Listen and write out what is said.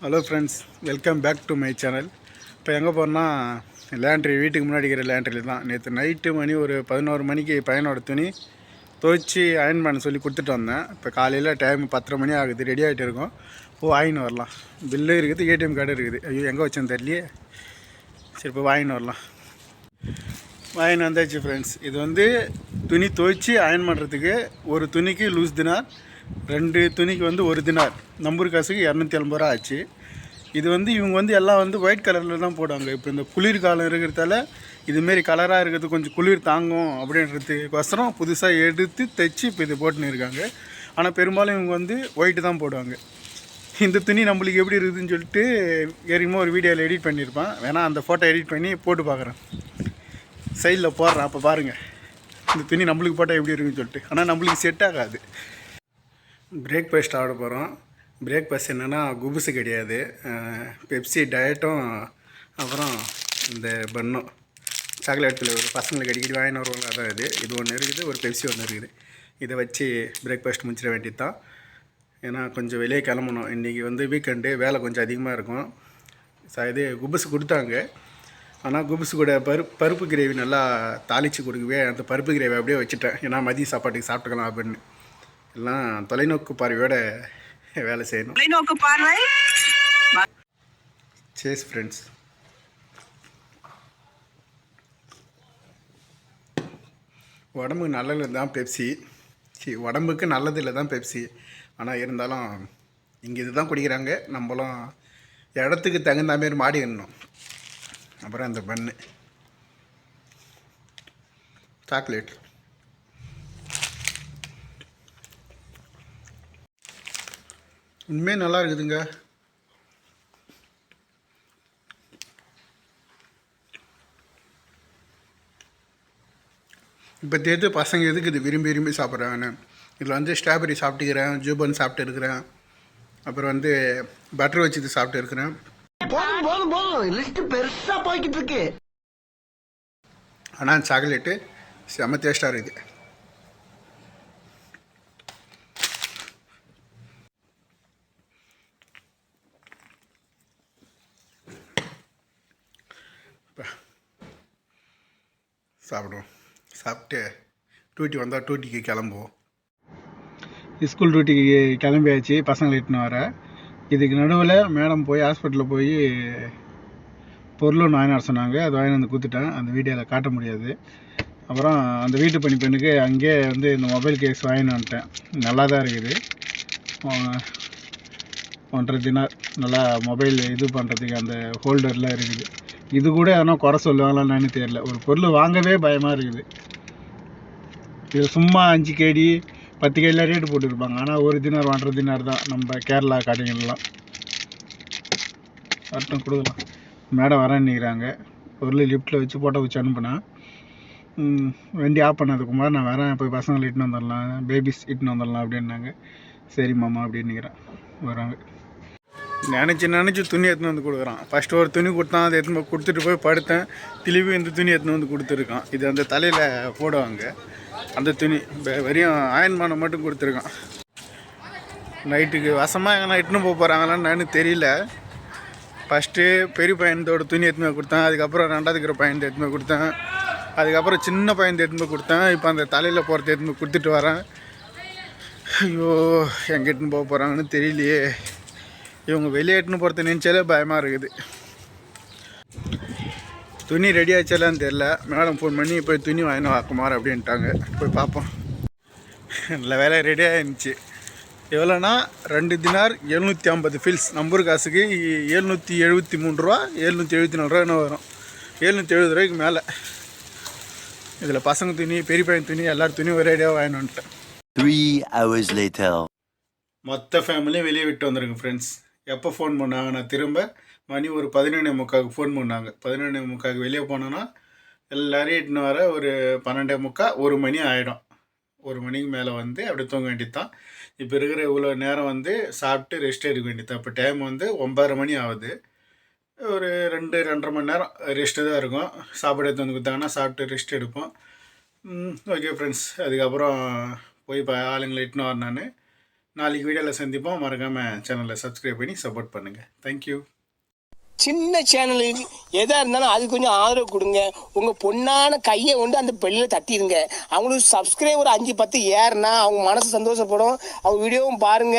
Hello friends, welcome back to my channel. இப்போ எங்கே போகிறோன்னா லேண்ட்ரி, வீட்டுக்கு முன்னாடி இருக்கிற லேண்ட்ரியில் தான். நேற்று நைட்டு மணி ஒரு 11 மணிக்கு பையனோட துணி துவைச்சி அயன் பண்ண சொல்லி கொடுத்துட்டு வந்தேன். இப்போ காலையில் டைம் 10:30 மணி ஆகுது, ரெடி ஆகிட்டு இருக்கோம். வாங்கின்னு வரலாம். பில்லு இருக்குது, ஏடிஎம் கார்டு இருக்குது. ஐயோ எங்கே வச்சேன்னு தெரியலையே. சரி, இப்போ வாங்கின்னு வரலாம். வாங்கின்னு வந்தாச்சு ஃப்ரெண்ட்ஸ். இது வந்து துணி துவைச்சி அயன் பண்ணுறதுக்கு ஒரு துணிக்கு லூஸ் தினார், 2 துணிக்கு வந்து 1 தினார், நம்பர் காசுக்கு 280 ரூபா ஆச்சு. இது வந்து இவங்க வந்து எல்லாம் வந்து ஒயிட் கலரில் தான் போடுவாங்க. இப்போ இந்த குளிர் காலம் இருக்கிறதால இதுமாரி கலராக இருக்கிறது கொஞ்சம் குளிர் தாங்கும் அப்படின்றதுக்கோசரம் புதுசாக எடுத்து தைச்சி இப்போ இது போட்டுன்னு இருக்காங்க. ஆனால் பெரும்பாலும் இவங்க வந்து ஒயிட்டு தான் போடுவாங்க. இந்த துணி நம்மளுக்கு எப்படி இருக்குதுன்னு சொல்லிட்டு ஏற்கனவே ஒரு வீடியோவில் எடிட் பண்ணியிருப்பேன். வேணால் அந்த ஃபோட்டோ எடிட் பண்ணி போட்டு பார்க்குறேன், சைடில் போடுறேன். அப்போ பாருங்கள் இந்த துணி நம்மளுக்கு போட்டால் எப்படி இருக்குன்னு சொல்லிட்டு. ஆனால் நம்மளுக்கு செட் ஆகாது. பிரேக்ஃபாஸ்ட் ஆட போகிறோம். பிரேக்ஃபாஸ்ட் என்னென்னா குபுசு கிடையாது, பெப்சி டயட்டும், அப்புறம் இந்த பன்னும் சாக்லேட்டில் ஒரு பசங்களுக்கு அடிக்கடி வாங்கின்னு வருவாங்க. அதான் இது ஒன்று இருக்குது, ஒரு பெப்சி ஒன்று இருக்குது. இதை வச்சு பிரேக்ஃபாஸ்ட் முடிச்சிட வேண்டியது தான். ஏன்னா கொஞ்சம் வெளியே கிளம்பணும். இன்றைக்கி வந்து வீக்கெண்டு, வேலை கொஞ்சம் அதிகமாக இருக்கும். இது குபுசு கொடுத்தாங்க. ஆனால் குபுசு கூட பருப்பு கிரேவி நல்லா தாளித்து கொடுக்கவே அந்த பருப்பு கிரேவி அப்படியே வச்சுட்டேன். ஏன்னா மதிய சாப்பாட்டுக்கு சாப்பிட்டுக்கலாம் அப்படின்னு. எல்லாம் தொலைநோக்கு பார்வையோட வேலை செய்யணும். தொலைநோக்கு பார்வை. சேஸ் ஃப்ரெண்ட்ஸ். உடம்புக்கு நல்லது தான் பெப்சி, உடம்புக்கு நல்லது இல்லை தான் பெப்சி. ஆனால் இருந்தாலும் இங்கே இது தான் குடிக்கிறாங்க. நம்மளும் இடத்துக்கு தகுந்த மாரி மாடிடணும். அப்புறம் அந்த பன்னு சாக்லேட் உண்மையே நல்லா இருக்குதுங்க. இப்போ தேர்த்து பசங்க எதுக்கு இது விரும்பி விரும்பி சாப்பிட்றாங்கன்னு. இதில் வந்து ஸ்ட்ராபெரி சாப்பிட்டுக்கிறேன், ஜூபன் சாப்பிட்டு இருக்கிறேன், அப்புறம் வந்து பட்டர் வச்சு இது சாப்பிட்டு இருக்கிறேன். ஆனால் சாக்லேட்டு செம்ம டேஸ்ட்டாக இருக்குது. சாப்பிடுவோம். சாப்பிட்டு டூட்டி வந்தால் டூட்டிக்கு கிளம்புவோம். ஸ்கூல் டூட்டிக்கு கிளம்பியாச்சு, பசங்களை இட்டுன்னு வர. இதுக்கு நடுவில் மேடம் போய் ஹாஸ்பிட்டலில் போய் பொருள் ஒன்று வாங்கினார் சொன்னாங்க. அது வாங்கி வந்து கொடுத்துட்டேன். அந்த வீடியோவில் காட்ட முடியாது. அப்புறம் அந்த வீட்டு பணி பெண்ணுக்கு அங்கேயே வந்து இந்த மொபைல் கேஸ் வாங்கின்னு வந்துட்டேன். நல்லா தான் இருக்குது. 1.5 தினார் நல்லா மொபைல் இது பண்ணுறதுக்கு அந்த ஹோல்டர்லாம் இருக்குது. இது கூட எதனா குறை சொல்லுவாங்களான்னு தெரியல. ஒரு பொருள் வாங்கவே பயமாக இருக்குது. இது சும்மா 5 கேடி 10 கேடியில் ரேட்டு போட்டுருப்பாங்க. ஆனால் 1 தினார் 1.5 தினார் தான் நம்ம கேரளா கடைகள்லாம். கரெக்டாக கொடுக்கலாம். மேடம் வரேன்னுக்கிறாங்க. பொருள் லிஃப்ட்டில் வச்சு போட்டோ வச்சு அனுப்புனேன். வண்டி ஆஃப் பண்ணதுக்குமார் நான் வரேன், போய் பசங்களை இட்டுன்னு வந்துடலாம், பேபிஸ் இட்டுன்னு வந்துடலாம் அப்படின்னாங்க. சரி மாமா அப்படின்னுக்கிறேன். வராங்க. நினச்சி துணி எடுத்துன்னு வந்து கொடுக்குறான். ஃபஸ்ட்டு ஒரு துணி கொடுத்தான், அதை எடுத்துன்னு கொடுத்துட்டு போய் படுத்தேன். திரும்பி இந்த துணி எடுத்துன்னு வந்து கொடுத்துருக்கான். இது அந்த தலையில் போடுவாங்க அந்த துணி. வெறும் அயன் பண்ண மட்டும் கொடுத்துருக்கான். நைட்டுக்கு வசமாக எங்கன்னா இட்டுன்னு போக போகிறாங்களான்னு நான் தெரியல. ஃபஸ்ட்டு பெரிய பையனோட துணி எடுத்துன்னு போய் கொடுத்தேன். அதுக்கப்புறம் 2வது இருக்கிற பையன் எடுத்துன்னு போய் கொடுத்தேன். அதுக்கப்புறம் சின்ன பையன் எடுத்துன்னு போய் கொடுத்தேன். இப்போ அந்த தலையில் போகிறத எடுத்துன்னு போய் கொடுத்துட்டு வரேன். ஐயோ எங்கே எடுத்துன்னு போக போகிறாங்கன்னு தெரியலையே. இவங்க வெளியேட்டுன்னு போகிறத நினச்சாலே பயமாக இருக்குது. துணி ரெடி ஆச்சாலான்னு தெரில. மேடம் ஃபோன் பண்ணி போய் துணி வாங்கினு வாக்குமார் அப்படின்ட்டாங்க. போய் பார்ப்போம். நல்ல வேலை ரெடியாக இருந்துச்சு. எவ்வளோனா 2 தினார் 750 ஃபில்ஸ், நம்பர் காசுக்கு 773 ரூபா 774 ரூபா என்ன வரும். 770 ரூபாய்க்கு மேலே. இதில் பசங்க துணி, பெரிய பையன் துணி, எல்லாரும் துணியும் ஒரேடியாக வாங்கிட்டு வந்துட்டேன். 3 hours later. மொத்த ஃபேமிலியும் வெளியே விட்டு வந்துருங்க ஃப்ரெண்ட்ஸ். எப்போ ஃபோன் பண்ணாங்க? நான் திரும்ப மணி ஒரு 11:45 ஃபோன் பண்ணாங்க. 11:45 வெளியே போனோன்னா எல்லோரையும் இட்டுன்னு வர ஒரு 12:45 1 மணி ஆகிடும். 1 மணிக்கு மேலே வந்து அப்படி தூங்க வேண்டியது தான். இப்போ இருக்கிற இவ்வளோ நேரம் வந்து சாப்பிட்டு ரெஸ்ட் எடுக்க வேண்டியது தான். இப்போ டைம் வந்து 9:30 மணி ஆகுது. ஒரு 2-2.5 மணி நேரம் ரெஸ்ட்டு தான் இருக்கும். சாப்பாடு எடுத்து வந்து கொடுத்தாங்கன்னா சாப்பிட்டு ரெஸ்ட் எடுப்போம். Okay friends. அதுக்கப்புறம் போய் இப்போ ஆளுங்களை இட்டுன்னு வரேன். நாளைக்கு வீடியோவில் சந்திப்போம். மறக்காமல் சேனலை சப்ஸ்கிரைப் பண்ணி சப்போர்ட் பண்ணுங்கள். தேங்க்யூ. சின்ன சேனலுக்கு எதாக இருந்தாலும் அது கொஞ்சம் ஆதரவு கொடுங்க. உங்கள் பொண்ணான கையை கொண்டு அந்த பெல்லில் தட்டிடுங்க. அவங்களுக்கு சப்ஸ்கிரைபர் 5-10 ஏறுனா அவங்க மனசு சந்தோஷப்படும். அவங்க வீடியோவும் பாருங்கள்.